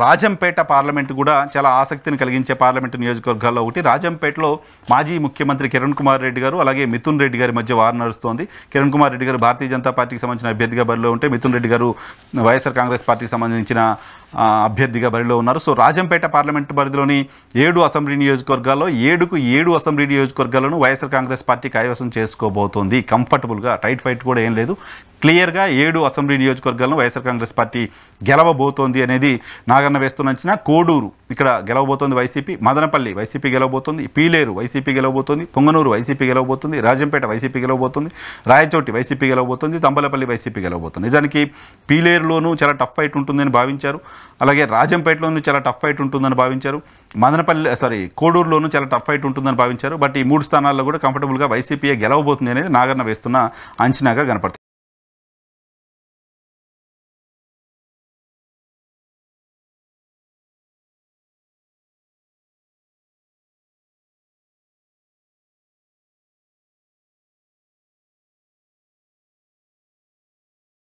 Rajampet parliament కూడా చాలా ఆసక్తిని కలిగించే పార్లమెంటు నియోజకవర్గాల్లో ఒకటి. రాజంపేటలో మాజీ ముఖ్యమంత్రి కిరణ్ కుమార్ రెడ్డి గారు అలాగే మిథున్ రెడ్డి గారి మధ్య వారు నడుస్తోంది. కిరణ్ కుమార్ రెడ్డి గారు భారతీయ జనతా పార్టీకి సంబంధించిన అభ్యర్థిగా బరిలో ఉంటే, మిథున్ రెడ్డి గారు వైఎస్ఆర్ కాంగ్రెస్ పార్టీకి సంబంధించిన అభ్యర్థిగా బరిలో ఉన్నారు. సో రాజంపేట పార్లమెంటు పరిధిలోని 7 అసెంబ్లీ నియోజకవర్గాల్లో 7 అసెంబ్లీ నియోజకవర్గాలను వైఎస్ఆర్ కాంగ్రెస్ పార్టీ కైవసం చేసుకోబోతోంది. కంఫర్టబుల్గా, టైట్ ఫైట్ కూడా ఏం లేదు. క్లియర్గా 7 అసెంబ్లీ నియోజకవర్గాలను వైఎస్ఆర్ కాంగ్రెస్ పార్టీ గెలవబోతోంది అనేది నాగన్న వేస్తున్న అంచనా. కోడూరు ఇక్కడ గెలవబోతోంది వైసీపీ, మదనపల్లి వైసీపీ గెలవబోతోంది, పీలేరు వైసీపీ గెలవబోతోంది, పొంగనూరు వైసీపీ గెలవబోతుంది, రాజంపేట వైసీపీ గెలవబోతుంది, రాయచోటి వైసీపీ గెలవబోతుంది, తంబలపల్లి వైసీపీ గెలవబోతుంది. నిజానికి పీలేరులోనూ చాలా టఫ్ ఫైట్ ఉంటుందని భావించారు, అలాగే రాజంపేటలోనూ చాలా టఫ్ ఫైట్ ఉంటుందని భావించారు, కోడూరులోనూ చాలా టఫ్ ఫైట్ ఉంటుందని భావించారు. బట్ ఈ 3 స్థానాల్లో కూడా కంఫర్టబుల్గా వైసీపీ గెలవబోతుంది అనేది నాగన్న వేస్తున్న అంచనాగా కనపడుతుంది.